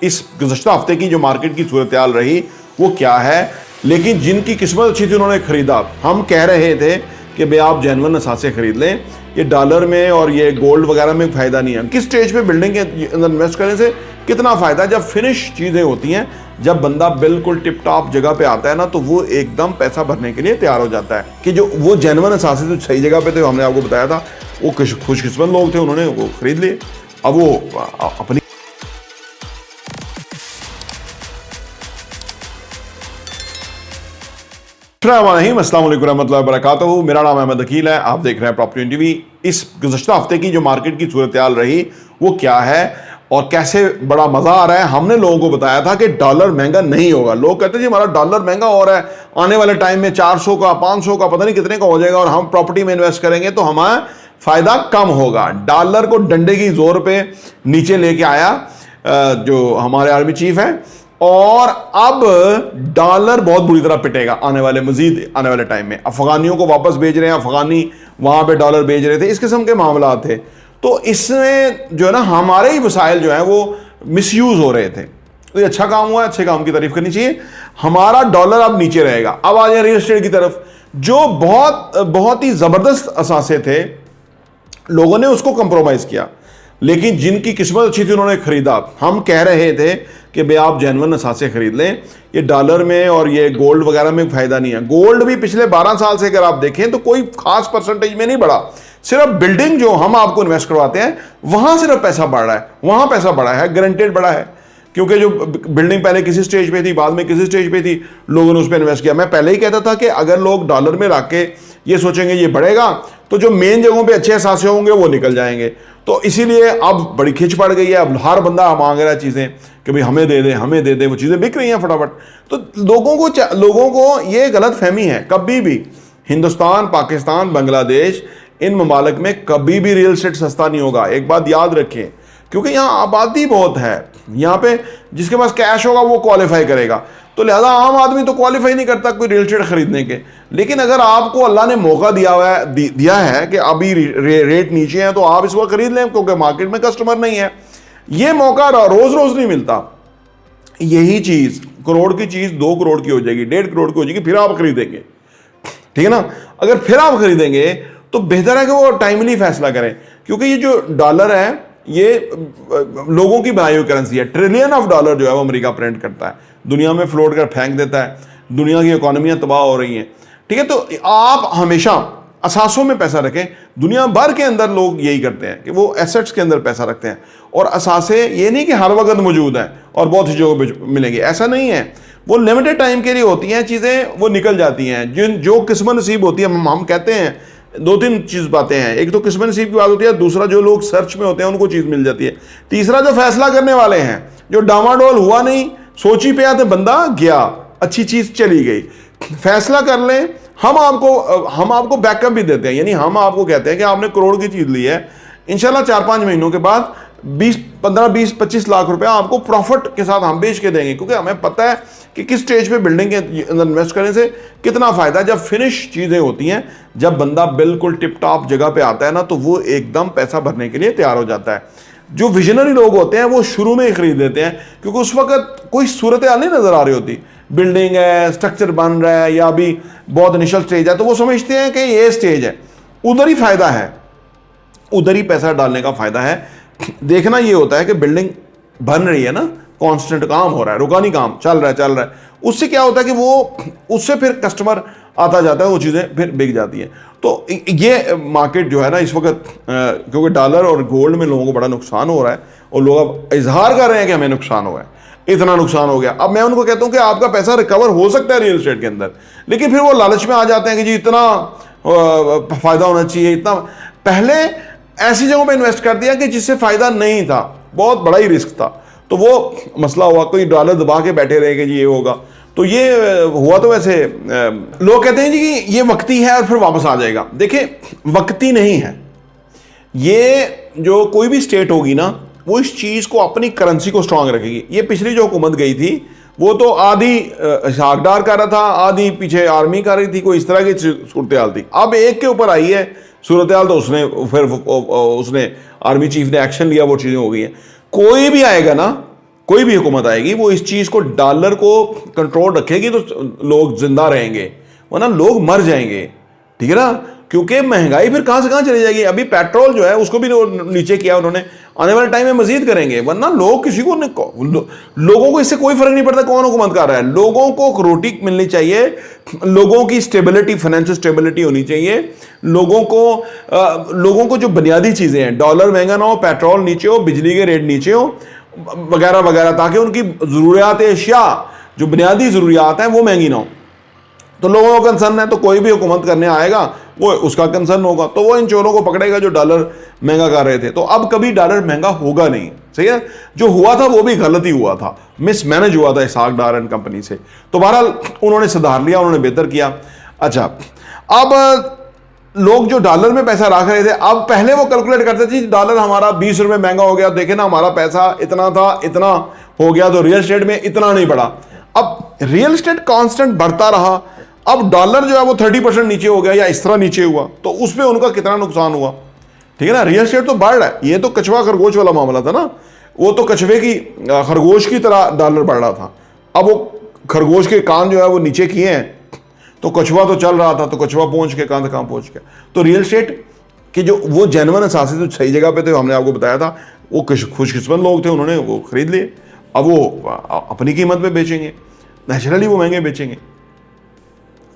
इस गुज़श्ता हफ्ते की जो मार्केट की सूरत हाल रही वो क्या है, लेकिन जिनकी किस्मत अच्छी थी उन्होंने खरीदा। हम कह रहे थे कि भाई आप जेन्युइन असासे खरीद लें, ये डॉलर में और ये गोल्ड वगैरह में फ़ायदा नहीं है। किस स्टेज पे बिल्डिंग के अंदर इन्वेस्ट करने से कितना फ़ायदा है? जब फिनिश चीज़ें होती हैं, जब बंदा बिल्कुल टिप टॉप जगह पे आता है ना, तो वो एकदम पैसा भरने के लिए तैयार हो जाता है। कि जो वो जेन्युइन असासे जो सही जगह पे थे, हमने आपको बताया था, वो खुशकिस्मत लोग थे, उन्होंने वो खरीद लिए। अब वो अपनी अस्सलाम वालेकुम रहमतुल्लाहि व बरकातहू। मेरा नाम अहमद अकील है, आप देख रहे हैं प्रॉपर्टी टीवी। इस गुज़श्ता हफ्ते की जो मार्केट की सूरत हाल रही वो क्या है और कैसे बड़ा मज़ा आ रहा है। हमने लोगों को बताया था कि डॉलर महंगा नहीं होगा। लोग कहते हैं जी हमारा डॉलर महंगा हो रहा है, आने वाले टाइम में 400 का 500 का पता नहीं कितने का हो जाएगा और हम प्रॉपर्टी में इन्वेस्ट करेंगे तो हमारा फ़ायदा कम होगा। डॉलर को डंडे की जोर पे नीचे लेके आया जो हमारे आर्मी चीफ है, और अब डॉलर बहुत बुरी तरह पिटेगा आने वाले टाइम में। अफगानियों को वापस भेज रहे हैं, अफगानी वहां पे डॉलर भेज रहे थे, इस किस्म के मामला थे। तो इसमें जो है ना हमारे ही वसाइल जो है वो मिसयूज हो रहे थे। तो ये अच्छा काम हुआ, अच्छे काम की तारीफ करनी चाहिए। हमारा डॉलर अब नीचे रहेगा। अब आ जाए रियल एस्टेट की तरफ, जो बहुत ही जबरदस्त असासे थे, लोगों ने उसको कंप्रोमाइज किया, लेकिन जिनकी किस्मत अच्छी थी उन्होंने खरीदा। हम कह रहे थे कि भाई आप जेन्युइन असासे खरीद लें, ये डॉलर में और ये गोल्ड वगैरह में फ़ायदा नहीं है। गोल्ड भी पिछले 12 साल से अगर आप देखें तो कोई खास परसेंटेज में नहीं बढ़ा। सिर्फ बिल्डिंग जो हम आपको इन्वेस्ट करवाते हैं वहां सिर्फ पैसा बढ़ रहा है, वहां पैसा बढ़ा है, गारंटेड बढ़ा है। क्योंकि जो बिल्डिंग पहले किसी स्टेज पे थी, बाद में किसी स्टेज पे थी, लोगों ने उस पर इन्वेस्ट किया। मैं पहले ही कहता था कि अगर लोग डॉलर में रख के ये सोचेंगे ये बढ़ेगा, तो जो मेन जगहों पे अच्छे असासे होंगे वो निकल जाएंगे। तो इसीलिए अब बड़ी खिंच पड़ गई है। अब हर बंदा मांग रहा है चीज़ें कि भाई हमें दे दे, हमें दे दे। वो चीज़ें बिक रही हैं फटाफट। तो लोगों को ये गलत फहमी है। कभी भी हिंदुस्तान, पाकिस्तान, बांग्लादेश, इन ममालिक में कभी भी रियल एस्टेट सस्ता नहीं होगा। एक बात याद रखें, क्योंकि यहाँ आबादी बहुत है। यहाँ पे जिसके पास कैश होगा वो क्वालिफाई करेगा। तो लिहाजा आम आदमी तो क्वालिफाई नहीं करता कोई रियल एस्टेट खरीदने के। लेकिन अगर आपको अल्लाह ने मौका दिया है कि अभी रेट नीचे है, तो आप इस वक्त खरीद लें, क्योंकि मार्केट में कस्टमर नहीं है। ये मौका रोज रोज नहीं मिलता। यही चीज करोड़ की चीज 2 करोड़ की हो जाएगी, 1.5 करोड़ की हो जाएगी, फिर आप खरीदेंगे। ठीक है ना? अगर फिर आप खरीदेंगे तो बेहतर है कि वो टाइमली फैसला करें, क्योंकि ये जो डॉलर है ये लोगों की बनाई हुई करेंसी है। ट्रिलियन ऑफ डॉलर जो है वो अमेरिका प्रिंट करता है, दुनिया में फ्लोट कर फेंक देता है। दुनिया की इकोनॉमियां तबाह हो रही हैं। ठीक है, तो आप हमेशा असासों में पैसा रखें। दुनिया भर के अंदर लोग यही करते हैं कि वो एसेट्स के अंदर पैसा रखते हैं, और असासे ये नहीं कि हर वक्त मौजूद हैं और बहुत ही जगहों पर मिलेंगे, ऐसा नहीं है। वो लिमिटेड टाइम के लिए होती हैं चीज़ें, वो निकल जाती हैं। जो किस्मत नसीब होती है, हम कहते हैं 2-3 चीज़ बातें हैं। एक तो किस्मत नसीब की बात होती है, दूसरा जो लोग सर्च में होते हैं उनको चीज़ मिल जाती है, तीसरा जो फैसला करने वाले हैं, जो डामाडोल हुआ नहीं, सोची पे आते बंदा गया, अच्छी चीज़ चली गई। फैसला कर लें। हम आपको बैकअप भी देते हैं, यानी हम आपको कहते हैं कि आपने करोड़ की चीज़ ली है, इंशाल्लाह 4-5 महीनों के बाद 15-20-25 लाख रुपए आपको प्रॉफिट के साथ हम बेच के देंगे, क्योंकि हमें पता है कि किस स्टेज पे बिल्डिंग के अंदर इन्वेस्ट करने से कितना फ़ायदा है। जब फिनिश चीज़ें होती हैं, जब बंदा बिल्कुल टिप टॉप जगह पे आता है ना, तो वो एकदम पैसा भरने के लिए तैयार हो जाता है। जो विजनरी लोग होते हैं वो शुरू में ही खरीद लेते हैं, क्योंकि उस वक्त कोई सूरत हाल नहीं नज़र आ रही होती। बिल्डिंग है, स्ट्रक्चर बन रहा है, या अभी बहुत इनिशियल स्टेज है, तो वो समझते हैं कि ये स्टेज है, उधर ही फ़ायदा है, उधर ही पैसा डालने का फ़ायदा है। देखना ये होता है कि बिल्डिंग बन रही है ना, कांस्टेंट काम हो रहा है, रुका नहीं काम, चल रहा है। उससे क्या होता है कि वो उससे फिर कस्टमर आता जाता है, वो चीज़ें फिर बिक जाती हैं। तो ये मार्केट जो है ना इस वक्त, क्योंकि डॉलर और गोल्ड में लोगों को बड़ा नुकसान हो रहा है, और लोग अब इजहार कर रहे हैं कि हमें नुकसान हुआ है, इतना नुकसान हो गया। अब मैं उनको कहता हूँ कि आपका पैसा रिकवर हो सकता है रियल एस्टेट के अंदर, लेकिन फिर वो लालच में आ जाते हैं कि जी इतना फ़ायदा होना चाहिए, इतना। पहले ऐसी जगहों पे इन्वेस्ट कर दिया कि जिससे फ़ायदा नहीं था, बहुत बड़ा ही रिस्क था, तो वो मसला हुआ। कोई डॉलर दबा के बैठे रहे कि जी ये होगा, तो ये हुआ। तो वैसे लोग कहते हैं जी कि ये वक्ती है और फिर वापस आ जाएगा। देखिए, वक्ती नहीं है ये। जो कोई भी स्टेट होगी ना, वो इस चीज़ को, अपनी करेंसी को स्ट्रांग रखेगी। ये पिछली जो हुकूमत गई थी वो तो आधी शाकडार कर रहा था, आधी पीछे आर्मी कर रही थी, कोई इस तरह की सूरत हाल थी। अब एक के ऊपर आई है सूरत हाल, तो उसने आर्मी चीफ ने एक्शन लिया, वो चीज़ें हो गई हैं। कोई भी आएगा ना, कोई भी हुकूमत आएगी वो इस चीज़ को, डॉलर को कंट्रोल रखेगी तो लोग जिंदा रहेंगे, वरना लोग मर जाएंगे। ठीक है ना, क्योंकि महंगाई फिर कहां से कहां चली जाएगी। अभी पेट्रोल जो है उसको भी नीचे किया उन्होंने, आने वाले टाइम में मजीद करेंगे, वरना लोग किसी को लोगों को इससे कोई फर्क नहीं पड़ता कौन हुकूमत कर रहा है। लोगों को रोटी मिलनी चाहिए, लोगों की स्टेबिलिटी, फाइनेंशियल स्टेबिलिटी होनी चाहिए, लोगों को जो बुनियादी चीजें हैं, डॉलर महंगा ना हो, पेट्रोल नीचे हो, बिजली के रेट नीचे हो, वगैरह वगैरह, ताकि उनकी जरूरियात अशिया, जो बुनियादी जरूरियात हैं वो महंगी ना हो। तो लोगों का कंसर्न है, तो कोई भी हुकूमत करने आएगा वो उसका कंसर्न होगा, तो वो इन चोरों को पकड़ेगा जो डॉलर महंगा कर रहे थे। तो अब कभी डॉलर महंगा होगा नहीं, सही है। जो हुआ था वो भी गलत ही हुआ था, मिसमैनेज हुआ था इसहाक डार एंड कंपनी से। तो बहरहाल उन्होंने सुधार लिया, उन्होंने बेहतर किया। अच्छा, अब लोग जो डॉलर में पैसा रख रहे थे, अब पहले वो कैलकुलेट करते थे डॉलर हमारा 20 रुपए महंगा हो गया, देखे ना हमारा पैसा इतना था, इतना हो गया, तो रियल एस्टेट में इतना नहीं बढ़ा। अब रियल एस्टेट कांस्टेंट बढ़ता रहा, अब डॉलर जो है वो 30% नीचे हो गया या इस तरह नीचे हुआ, तो उस पर उनका कितना नुकसान हुआ। ठीक है ना, रियल एस्टेट तो बढ़ रहा है, ये तो कछुआ खरगोश वाला मामला था ना, वो तो कछुए की खरगोश की तरह डॉलर बढ़ रहा था। अब वो खरगोश के कान जो है वो नीचे किए हैं, तो कछुआ तो चल रहा था, तो कछुआ पहुंच के कहां से कहां पहुंच गया। तो रियल एस्टेट के जो वो जेन्युइन असासी तो सही जगह पे थे, हमने आपको बताया था, वो खुशकिस्मत लोग थे, उन्होंने वो खरीद लिए। अब वो अपनी कीमत पे बेचेंगे, नेचुरली वो महंगे बेचेंगे।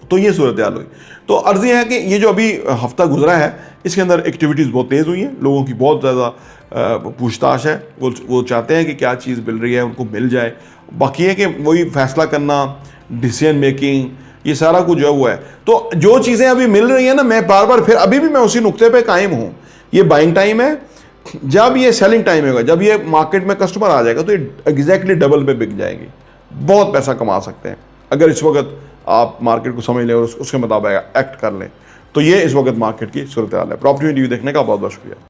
तो ये सूरत हाल हुई। तो अर्ज़ यह है कि ये जो अभी हफ्ता गुजरा है इसके अंदर एक्टिविटीज़ बहुत तेज़ हुई हैं, लोगों की बहुत ज़्यादा पूछताछ है, वो चाहते हैं कि क्या चीज़ मिल रही है उनको मिल जाए। बाकी है कि वही फैसला करना, डिसीजन मेकिंग, ये सारा कुछ जो है वो है। तो जो चीज़ें अभी मिल रही हैं ना, मैं बार बार फिर अभी भी मैं उसी नुक्ते पे कायम हूँ, ये बाइंग टाइम है, जब ये सेलिंग टाइम होगा, जब ये मार्केट में कस्टमर आ जाएगा तो ये एग्जैक्टली डबल पे बिक जाएगी, बहुत पैसा कमा सकते हैं अगर इस वक्त आप मार्केट को समझ लें और उसके मुताबिक एक्ट कर लें। तो ये इस वक्त मार्केट की सूरत हाल है। प्रॉपर्टी वीडियो देखने का बहुत बहुत शुक्रिया।